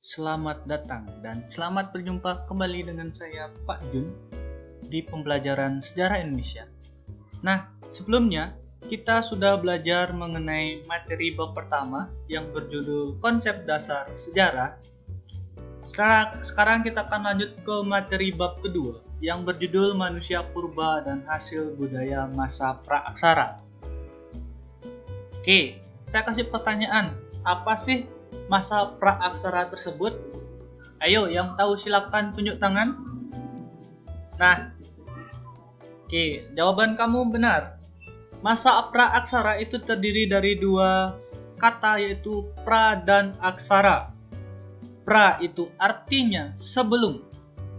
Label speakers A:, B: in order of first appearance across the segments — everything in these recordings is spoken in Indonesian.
A: Selamat datang dan selamat berjumpa kembali dengan saya Pak Jun di pembelajaran sejarah Indonesia. Nah, sebelumnya kita sudah belajar mengenai materi bab pertama yang berjudul konsep dasar sejarah. Sekarang kita akan lanjut ke materi bab kedua yang berjudul manusia purba dan hasil budaya masa praaksara. Oke, saya kasih pertanyaan, apa sih masa praaksara tersebut? Ayo, yang tahu silakan tunjuk tangan. Nah, oke, jawaban kamu benar. Masa praaksara itu terdiri dari dua kata, yaitu pra dan aksara. Pra itu artinya sebelum,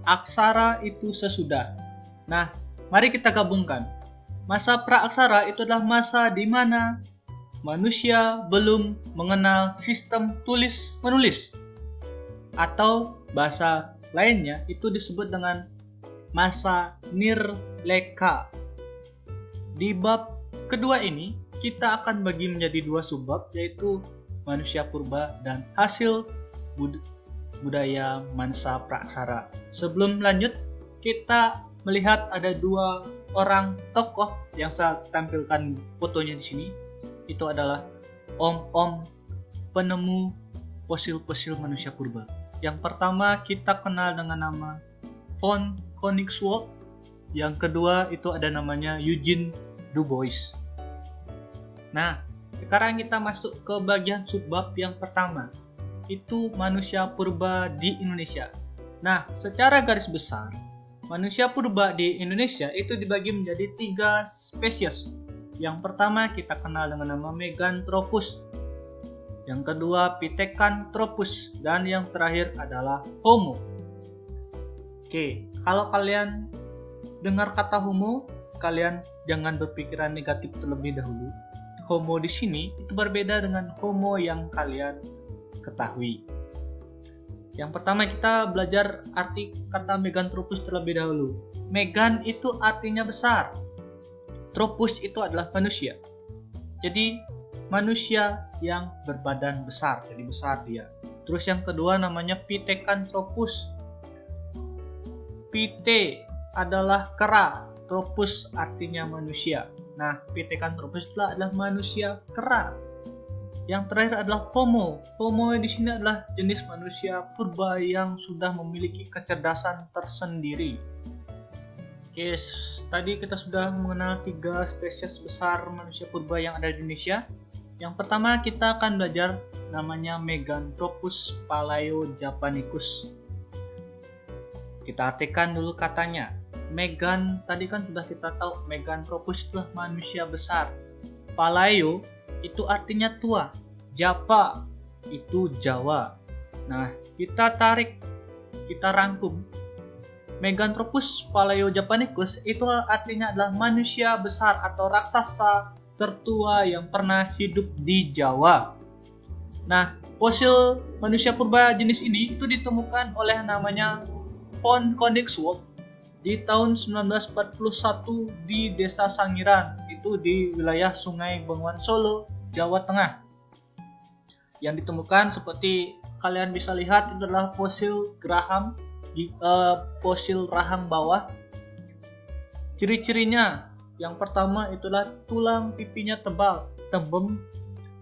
A: aksara itu sesudah. Nah, mari kita gabungkan. Masa praaksara itu adalah masa di mana manusia belum mengenal sistem tulis-menulis, atau bahasa lainnya itu disebut dengan masa nirleka. Di bab kedua ini kita akan bagi menjadi dua subbab, yaitu manusia purba dan hasil budaya masa praaksara. Sebelum lanjut, kita melihat ada dua orang tokoh yang saya tampilkan fotonya di sini. Itu adalah om-om penemu fosil-fosil manusia purba. Yang pertama kita kenal dengan nama von Koenigswald. Yang kedua itu ada namanya Eugene Du Bois. Nah, sekarang kita masuk ke bagian subbab yang pertama. Itu manusia purba di Indonesia. Nah, secara garis besar, manusia purba di Indonesia itu dibagi menjadi 3 spesies. Yang pertama kita kenal dengan nama Meganthropus, yang kedua Pithecanthropus, dan yang terakhir adalah Homo. Oke, kalau kalian dengar kata Homo, kalian jangan berpikiran negatif terlebih dahulu. Homo di sini itu berbeda dengan Homo yang kalian ketahui. Yang pertama kita belajar arti kata Meganthropus terlebih dahulu. Megan itu artinya besar. Tropus itu adalah manusia. Jadi manusia yang berbadan besar, jadi besar dia. Terus yang kedua namanya Pithecanthropus. Pite adalah kera, tropus artinya manusia. Nah, Pithecanthropus adalah manusia kera. Yang terakhir adalah Homo. Homo di sini adalah jenis manusia purba yang sudah memiliki kecerdasan tersendiri. Oke, tadi kita sudah mengenal 3 spesies besar manusia purba yang ada di Indonesia. Yang pertama kita akan belajar namanya Meganthropus palaeojapanicus. Kita artikan dulu katanya. Megan tadi kan sudah kita tahu, Meganthropus itulah manusia besar. Paleo itu artinya tua. Japa itu Jawa. Nah, kita tarik, kita rangkum. Meganthropus palaeojapanicus itu artinya adalah manusia besar atau raksasa tertua yang pernah hidup di Jawa. Nah, fosil manusia purba jenis ini itu ditemukan oleh namanya von Koenigswald di tahun 1941 di Desa Sangiran, itu di wilayah Sungai Bengawan Solo, Jawa Tengah. Yang ditemukan seperti kalian bisa lihat itu adalah fosil geraham, fosil rahang bawah. Ciri-cirinya yang pertama itulah tulang pipinya tebal, tembem,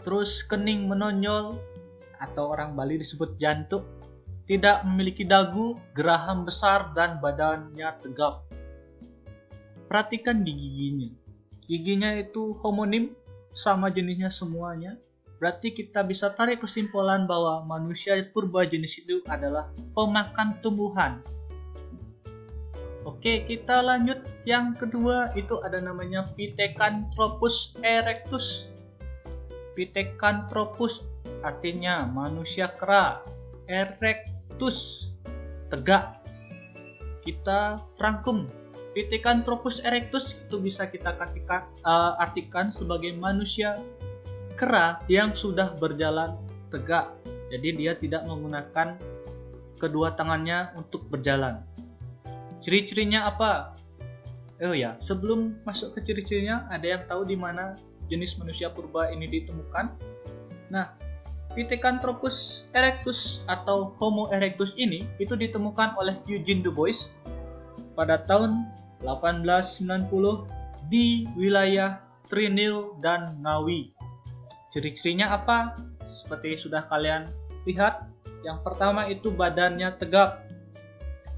A: terus kening menonjol atau orang Bali disebut jantuk, tidak memiliki dagu, geraham besar dan badannya tegap. Perhatikan giginya. Giginya itu homonim, sama jenisnya semuanya. Berarti kita bisa tarik kesimpulan bahwa manusia purba jenis itu adalah pemakan tumbuhan. Oke, kita lanjut. Yang kedua itu ada namanya Pithecanthropus erectus. Pithecanthropus artinya manusia kera. Erectus, tegak. Kita rangkum. Pithecanthropus erectus itu bisa kita artikan sebagai manusia kera yang sudah berjalan tegak. Jadi dia tidak menggunakan kedua tangannya untuk berjalan. Ciri-cirinya apa? Oh ya, sebelum masuk ke ciri-cirinya, ada yang tahu di mana jenis manusia purba ini ditemukan? Nah, Pithecanthropus erectus atau Homo erectus ini itu ditemukan oleh Eugene Du Bois pada tahun 1890 di wilayah Trinil dan Ngawi. Ciri-cirinya apa? Seperti sudah kalian lihat, yang pertama itu badannya tegap,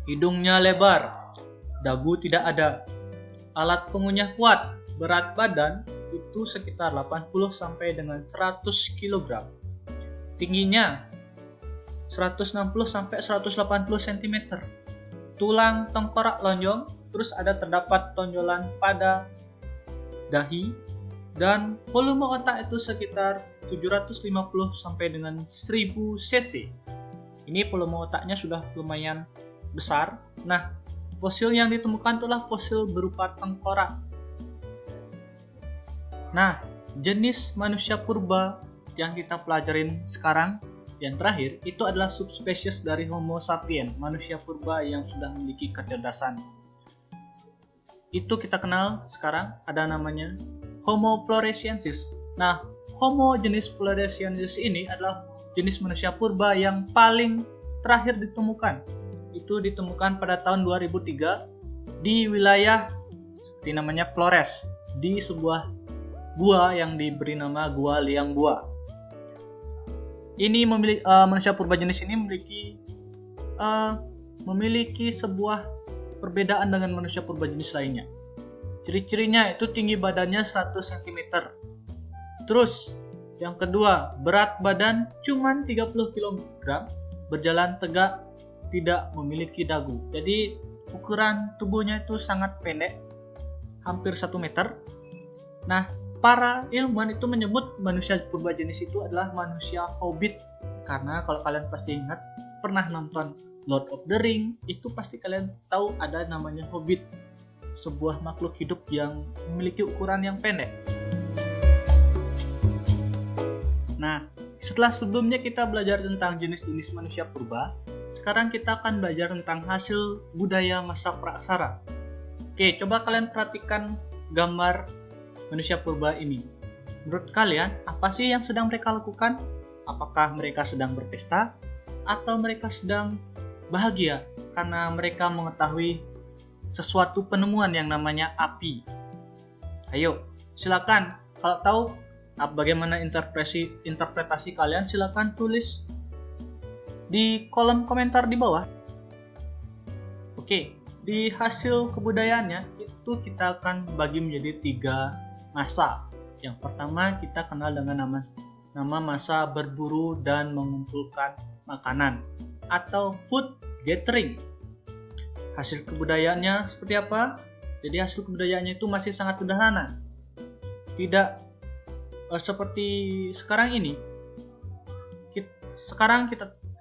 A: hidungnya lebar, dagu tidak ada, alat pengunyah kuat, berat badan itu sekitar 80 sampai dengan 100 kg. Tingginya 160 sampai 180 cm. Tulang tengkorak lonjong, terus terdapat tonjolan pada dahi, dan volume otak itu sekitar 750 sampai dengan 1000 cc. Ini volume otaknya sudah lumayan besar. Nah, fosil yang ditemukan itulah fosil berupa tengkorak. Nah, jenis manusia purba yang kita pelajarin sekarang yang terakhir itu adalah subspesies dari Homo sapiens, manusia purba yang sudah memiliki kecerdasan. Itu kita kenal sekarang, ada namanya Homo floresiensis. Nah, Homo jenis floresiensis ini adalah jenis manusia purba yang paling terakhir ditemukan. Itu ditemukan pada tahun 2003 di wilayah di namanya Flores, di sebuah gua yang diberi nama Gua Liang Bua. Ini manusia purba jenis ini memiliki sebuah perbedaan dengan manusia purba jenis lainnya. Ciri-cirinya itu tinggi badannya 100 cm. Terus yang kedua, berat badan cuma 30 kg, berjalan tegak, tidak memiliki dagu. Jadi ukuran tubuhnya itu sangat pendek, hampir 1 meter. Nah, para ilmuwan itu menyebut manusia purba jenis itu adalah manusia hobbit. Karena kalau kalian pasti ingat, pernah nonton Lord of the Ring, itu pasti kalian tahu ada namanya hobbit. Sebuah makhluk hidup yang memiliki ukuran yang pendek. Nah, setelah sebelumnya kita belajar tentang jenis-jenis manusia purba, sekarang kita akan belajar tentang hasil budaya masa praaksara. Oke, coba kalian perhatikan gambar manusia purba ini. Menurut kalian, apa sih yang sedang mereka lakukan? Apakah mereka sedang berpesta? Atau mereka sedang bahagia karena mereka mengetahui sesuatu penemuan yang namanya api? Ayo, silakan. Kalau tahu bagaimana interpretasi kalian, silakan tulis di kolom komentar di bawah. Oke, di hasil kebudayaannya itu kita akan bagi menjadi 3 masa. Yang pertama kita kenal dengan nama masa berburu dan mengumpulkan makanan atau food gathering. Hasil kebudayaannya seperti apa? Jadi hasil kebudayaannya itu masih sangat sederhana. Tidak seperti sekarang ini. Sekarang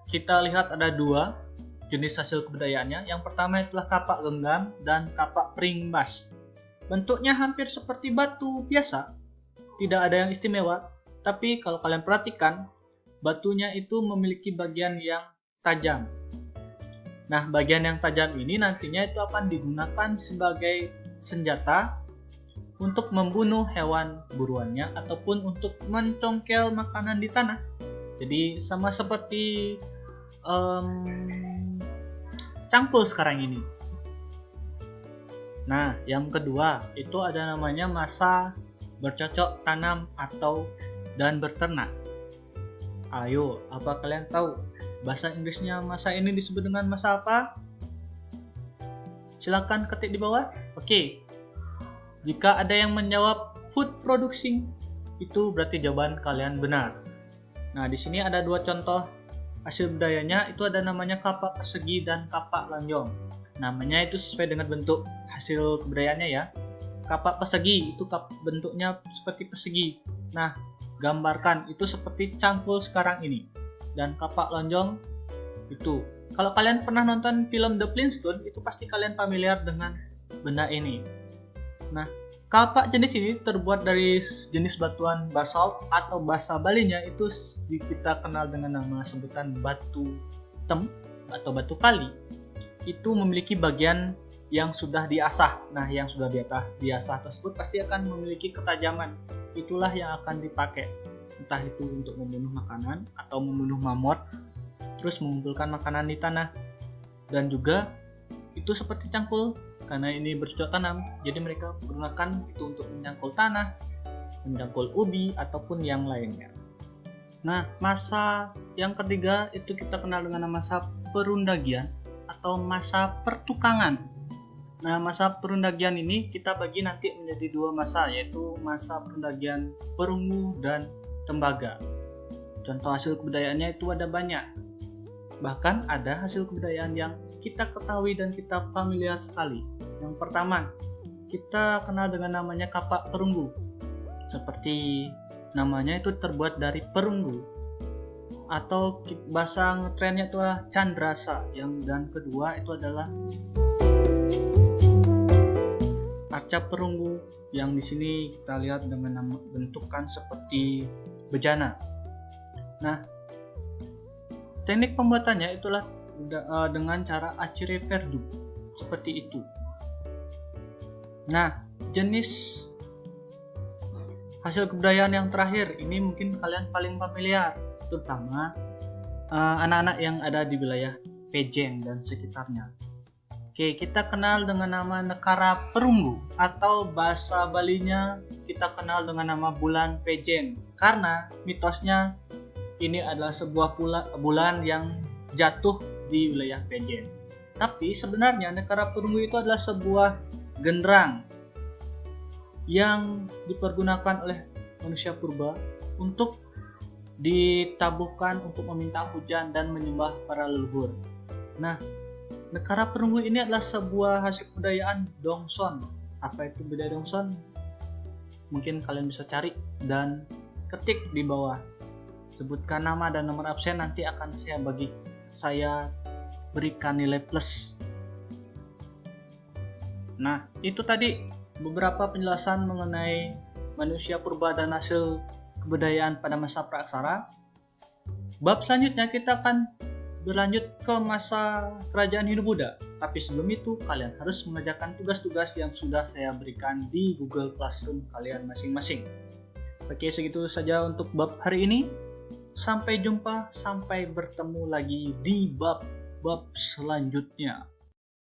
A: kita lihat ada 2 jenis hasil kebudayaannya. Yang pertama itulah kapak genggam dan kapak peringbas. Bentuknya hampir seperti batu biasa, tidak ada yang istimewa. Tapi kalau kalian perhatikan, batunya itu memiliki bagian yang tajam. Nah, bagian yang tajam ini nantinya itu akan digunakan sebagai senjata untuk membunuh hewan buruannya ataupun untuk mencongkel makanan di tanah. Jadi sama seperti cangkul sekarang ini. Nah, yang kedua itu ada namanya masa bercocok tanam dan berternak. Ayo, apa kalian tahu bahasa Inggrisnya masa ini disebut dengan masa apa? Silakan ketik di bawah. Oke. Jika ada yang menjawab food producing, itu berarti jawaban kalian benar. Nah, di sini ada 2 contoh hasil budayanya, itu ada namanya kapak persegi dan kapak lonjong. Namanya itu sesuai dengan bentuk hasil kebudayaannya ya. Kapak persegi itu bentuknya seperti persegi. Nah, gambarkan itu seperti cangkul sekarang ini. Dan kapak lonjong itu, kalau kalian pernah nonton film The Flintstones, itu pasti kalian familiar dengan benda ini. Nah, kapak jenis ini terbuat dari jenis batuan basalt atau bahasa Balinya itu kita kenal dengan nama sebutan batu tem atau batu kali. Itu memiliki bagian yang sudah diasah. Nah, yang sudah diasah tersebut pasti akan memiliki ketajaman. Itulah yang akan dipakai. entah itu untuk membunuh makanan atau membunuh mamut, terus mengumpulkan makanan di tanah. Dan juga itu seperti cangkul, karena ini bercocok tanam, jadi mereka menggunakan itu untuk menyangkul tanah, menyangkul ubi ataupun yang lainnya. Nah, masa yang ketiga itu kita kenal dengan masa perundagian atau masa pertukangan. Nah, masa perundagian ini kita bagi nanti menjadi dua masa, yaitu masa perundagian perunggu dan tembaga. Contoh hasil kebudayaannya itu ada banyak. Bahkan ada hasil kebudayaan yang kita ketahui dan kita familiar sekali. Yang pertama, kita kenal dengan namanya kapak perunggu. Seperti namanya itu terbuat dari perunggu. Atau bahasa ngetrennya itu adalah candrasa. Dan kedua itu adalah arca perunggu, yang di sini kita lihat dengan bentukan seperti bejana. Nah, teknik pembuatannya itulah dengan cara acire verdu seperti itu. Nah, jenis hasil kebudayaan yang terakhir ini mungkin kalian paling familiar, terutama anak-anak yang ada di wilayah Pejeng dan sekitarnya. Oke, kita kenal dengan nama Nekara Perunggu, atau bahasa Balinya kita kenal dengan nama bulan Pejeng, karena mitosnya ini adalah sebuah bulan yang jatuh di wilayah Pejeng. Tapi sebenarnya Nekara Perunggu itu adalah sebuah genderang yang dipergunakan oleh manusia purba untuk ditabuhkan untuk meminta hujan dan menyembah para leluhur. Nah, Nekara Perunggu ini adalah sebuah hasil kebudayaan Dongson. Apa itu budaya Dongson? Mungkin kalian bisa cari dan ketik di bawah. Sebutkan nama dan nomor absen, nanti akan saya berikan nilai plus. Nah, itu tadi beberapa penjelasan mengenai manusia purba dan hasil kebudayaan pada masa praaksara. Bab selanjutnya kita akan berlanjut ke masa kerajaan Hindu-Buddha. Tapi sebelum itu, kalian harus mengerjakan tugas-tugas yang sudah saya berikan di Google Classroom kalian masing-masing. Oke, segitu saja untuk bab hari ini. Sampai jumpa, sampai bertemu lagi di bab-bab selanjutnya.